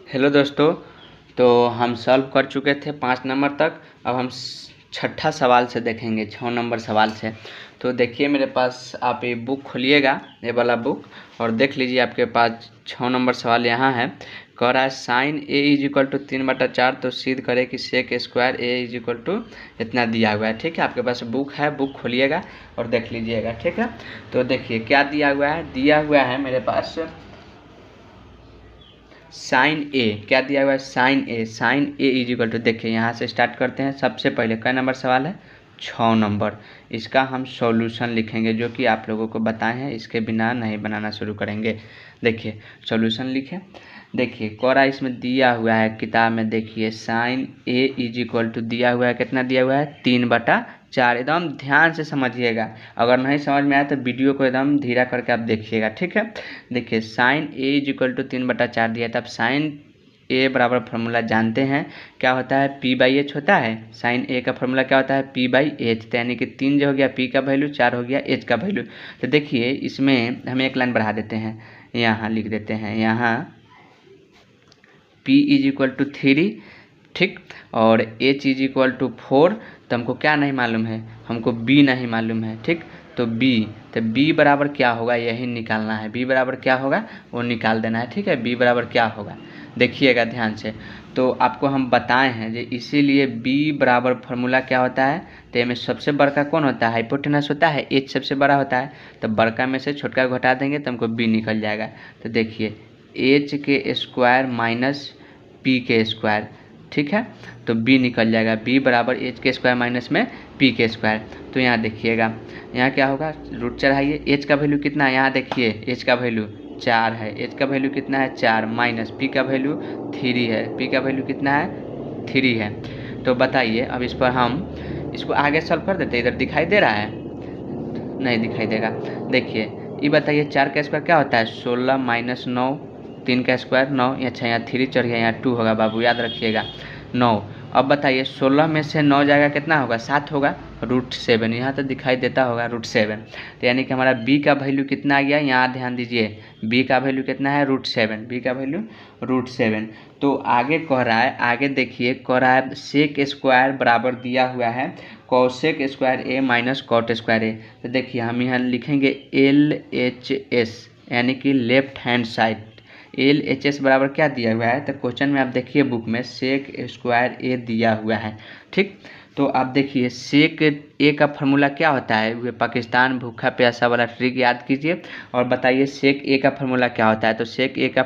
Hello दोस्तों। तो हम सॉल्व कर चुके थे 5 नंबर तक। अब हम छठा सवाल से देखेंगे, 6 नंबर सवाल से। तो देखिए मेरे पास, आप ये बुक खोलिएगा, ये वाला बुक, और देख लीजिए आपके पास 6 नंबर सवाल यहाँ है। कह रहा है sine A is equal to 3/4, तो सिद्ध करे कि sec square A is equal to इतना दिया हुआ है। ठीक है, आपके पास बुक है, बुक खोलिएगा और देख लीजिएगा। ठीक है, तो देखिए क्या दिया हुआ है। दिया हुआ है मेरे पास साइन ए। क्या दिया हुआ है? Sine A is equal to, देखिए यहाँ से स्टार्ट करते हैं। सबसे पहले क्या नंबर सवाल है? 6 नंबर। इसका हम सॉल्यूशन लिखेंगे, जो कि आप लोगों को बताए हैं, इसके बिना नहीं बनाना शुरू करेंगे। देखिए सॉल्यूशन लिखे। देखिए कोरा इसमें दिया हुआ है किताब में, देखिए sine A is equal to दिया हुआ है, कितना दिया हुआ है? 3/4। एकदम ध्यान से समझिएगा, अगर नहीं समझ में आया तो वीडियो को एकदम धीरा करके आप देखिएगा। ठीक है, देखिए sine A is equal to 3/4 दिया था। अब साइन ए बराबर फार्मूला जानते हैं, क्या होता है? P/H होता है। साइन ए का फार्मूला क्या होता है? P/H। तो यानी कि 3 जो हो गया P का वैल्यू, 4 हो गया H का वैल्यू। तो देखिए इसमें हम एक लाइन बढ़ा देते हैं, यहाँ लिख देते हैं, यहाँ P इज इक्वल टू 3, ठीक, और H इज इक्वल टू 4। तो हमको क्या नहीं मालूम है? हमको B नहीं मालूम है। ठीक, तो B बराबर क्या होगा, यही निकालना है। B बराबर क्या होगा वो निकाल देना है। ठीक है, B बराबर क्या होगा देखिएगा ध्यान से। तो आपको हम बताए हैं जो इसीलिए B बराबर फार्मूला क्या होता है, तो में सबसे बड़का कौन होता है? हाइपोटेनस होता है। H सबसे बड़ा होता है, तो बड़का में से छोटका को घटा देंगे तो हमको B निकल जाएगा। तो देखिए H के स्क्वायर माइनस P के स्क्वायर, ठीक है, तो B निकल जाएगा। B बराबर H के स्क्वायर माइनस में P के स्क्वायर। तो यहाँ देखिएगा, यहाँ क्या होगा? रूट चढ़ाइए। H का वैल्यू कितना है? यहाँ देखिए H का वैल्यू 4 है। H का वैल्यू कितना है? 4, माइनस P का वैल्यू 3 है। P का वैल्यू कितना है? 3 है। तो बताइए, अब इस पर हम इसको आगे सॉल्व कर देते हैं। इधर दिखाई दे रहा है? नहीं दिखाई देगा। देखिए ये बताइए 4 का स्क्वायर क्या होता है? 16 माइनस 9, 3 का स्क्वायर 9। अच्छा यहाँ 3 चढ़ गया, यहाँ 2 होगा बाबू, याद रखिएगा 9। अब बताइए 16 में से 9 जाएगा कितना होगा? 7 होगा। √7, यहाँ तो दिखाई देता होगा √7। तो यानी कि हमारा B का वैल्यू कितना आ गया? यहाँ ध्यान दीजिए, B का वैल्यू कितना है? √7। B का वैल्यू √7। तो आगे कह रहा है, आगे देखिए कह रहा है सेक स्क्वायर बराबर दिया हुआ है कॉसेक स्क्वायर ए माइनस कॉट स्क्वायर ए। तो देखिए हम यहाँ लिखेंगे LHS, यानी कि लेफ्ट हैंड साइड। LHS बराबर क्या दिया हुआ है? तो क्वेश्चन में आप देखिए बुक में सेक स्क्वायर ए दिया हुआ है। ठीक, तो आप देखिए सेक ए का फार्मूला क्या होता है? वे पाकिस्तान भूखा प्यासा वाला ट्रिक याद कीजिए और बताइए सेक ए का फार्मूला क्या होता है। तो सेक ए का